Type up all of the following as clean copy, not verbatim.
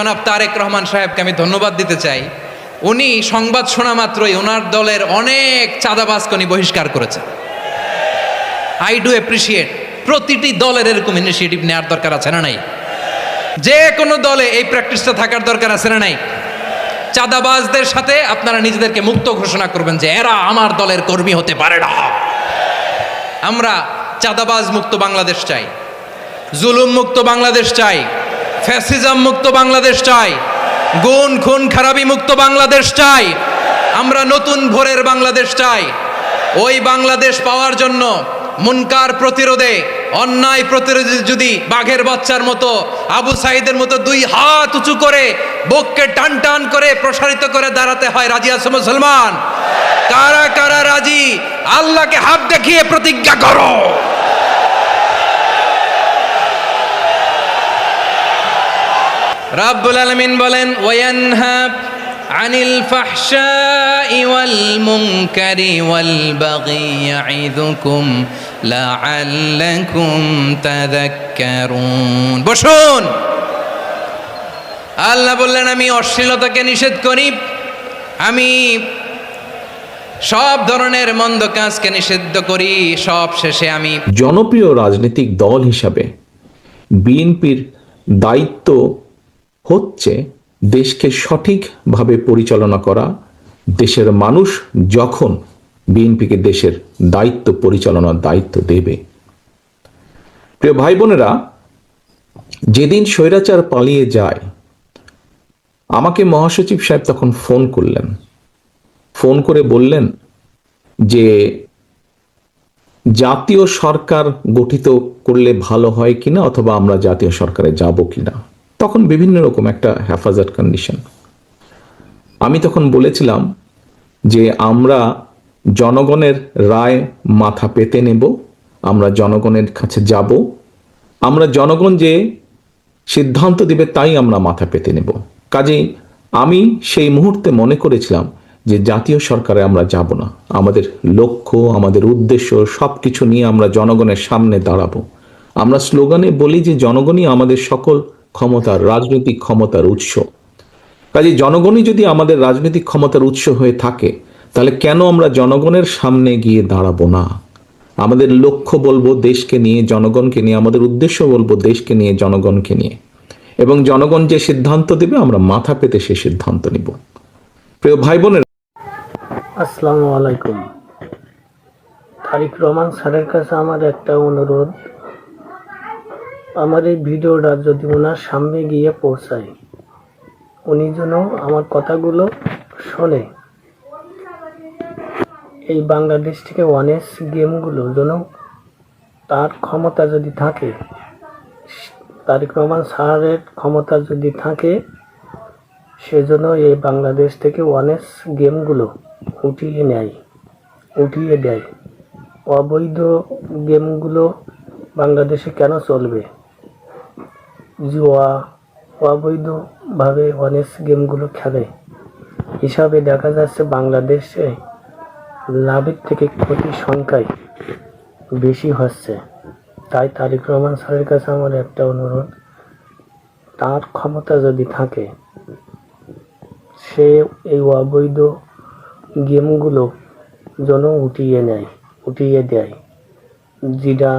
জনাব তারেক রহমান সাহেবকে আমি ধন্যবাদ দিতে চাই। উনি সংবাদ শোনা মাত্রই ওনার দলের অনেক চাঁদাবাজকে উনি বহিষ্কার করেছে। I do appreciate. প্রতিটি দলের এরকম ইনিশিয়েটিভ নেওয়ার দরকার আছে না নাই? যে কোনো দলে এই প্র্যাকটিসটা থাকার দরকার আছে না নাই? চাঁদাবাজদের সাথে আপনারা নিজেদেরকে মুক্ত ঘোষণা করবেন যে এরা আমার দলের কর্মী হতে পারে না। আমরা চাঁদাবাজ মুক্ত বাংলাদেশ চাই, জুলুম মুক্ত বাংলাদেশ চাই, ফ্যাসিজম মুক্ত বাংলাদেশ চাই, গুণ খুন খারাপি মুক্ত বাংলাদেশ চাই। আমরা নতুন ভোরের বাংলাদেশ চাই। ওই বাংলাদেশ পাওয়ার জন্য মুনকার প্রতিরোধে, অন্যায় প্রতিরোধে যদি বাঘের বাচ্চার মতো, আবু সাইদের মতো দুই হাত উঁচু করে বুককে টান টান করে প্রসারিত করে দাঁড়াতে হয়, রাজি আছো মুসলমান? কারা কারা রাজি? আল্লাহকে হাত দেখিয়ে প্রতিজ্ঞা করো। রাব্বুল আলামিন বলেন, ওয়ায়ানহা আনিল ফাহশাই ওয়াল মুনকারি ওয়াল বাগি ইয়াইযুকুম লাআল্লাকুম তাযাক্কারুন। বসুন। আল্লাহ বললেন, আমি অশ্লীলতাকে নিষেধ করি, আমি সব ধরনের মন্দ কাজকে নিষিদ্ধ করি, সব শেষে আমি জনপ্রিয় রাজনৈতিক দল হিসাবে বিএনপির দায়িত্ব হচ্ছে দেশকে সঠিকভাবে পরিচালনা করা। দেশের মানুষ যখন বিএনপিকে দেশের দায়িত্ব পরিচালনার দায়িত্ব দেবে, প্রিয় ভাই বোনেরা, যেদিন স্বৈরাচার পালিয়ে যায়, আমাকে মহাসচিব সাহেব তখন ফোন করলেন। ফোন করে বললেন যে জাতীয় সরকার গঠিত করলে ভালো হয় কিনা, অথবা আমরা জাতীয় সরকারে যাব কিনা। তখন বিভিন্ন রকম একটা হেফাজত কন্ডিশন। আমি তখন বলেছিলাম যে আমরা জনগণের রায় মাথা পেতে নেব, আমরা জনগণের কাছে যাব, আমরা জনগণ যে সিদ্ধান্ত দিবে তাই আমরা মাথা পেতে নেব। কাজেই আমি সেই মুহূর্তে মনে করেছিলাম যে জাতীয় সরকারে আমরা যাব না। আমাদের লক্ষ্য, আমাদের উদ্দেশ্য সবকিছু নিয়ে আমরা জনগণের সামনে দাঁড়াবো। আমরা স্লোগানে বলি যে জনগণই আমাদের সকল ক্ষমতার, রাজনৈতিক ক্ষমতার উৎস। কাজে জনগণই যদি আমাদের রাজনৈতিক ক্ষমতার উৎস হয়ে থাকে, তাহলে কেন আমরা জনগণের সামনে গিয়ে দাঁড়াবো না? আমাদের লক্ষ্য বলবো দেশকে নিয়ে, জনগণকে নিয়ে, আমাদের উদ্দেশ্য বলবো দেশকে নিয়ে, জনগণকে নিয়ে, এবং জনগণ যে সিদ্ধান্ত দেবে আমরা মাথা পেতে সে সিদ্ধান্ত নিব। প্রিয় ভাই বোনের, আসসালামু আলাইকুম। তারেক রহমান স্যারের কাছে আমার একটা অনুরোধ, আমার এই ভিডিওটা যদি ওনার সামনে গিয়ে পৌঁছায়, উনি যেন আমার কথাগুলো শোনে। এই বাংলাদেশ থেকে অনেক গেমগুলো যেন তার ক্ষমতা যদি থাকে, তারেক রহমান স্যারের ক্ষমতা যদি থাকে, সেজন্য এই বাংলাদেশ থেকে অনেক গেমগুলো উঠিয়ে নেয়, উঠিয়ে দেয়। অবৈধ গেমগুলো বাংলাদেশে কেন চলবে? জুয়া অবৈধভাবে অনেক গেমগুলো খেলে। হিসাবে দেখা যাচ্ছে বাংলাদেশে লাভের থেকে ক্ষতির সংখ্যায় বেশি হচ্ছে। তাই তারেক রহমান স্যারের কাছে আমার একটা অনুরোধ, তার ক্ষমতা যদি থাকে, সে এই অবৈধ গেমগুলো যেন উঠিয়ে নেয়, উঠিয়ে দেয়। যেটা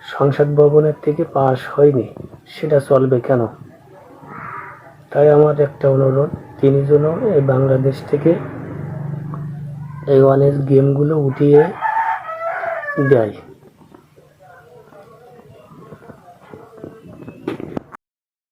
সংসদ ভবনের থেকে পাস হয়নি সেটা চলবে কেন? তাই আমার একটা অনুরোধ, তিনি যেন এই বাংলাদেশ থেকে এই অনেক গেমগুলো উঠিয়ে দেয়।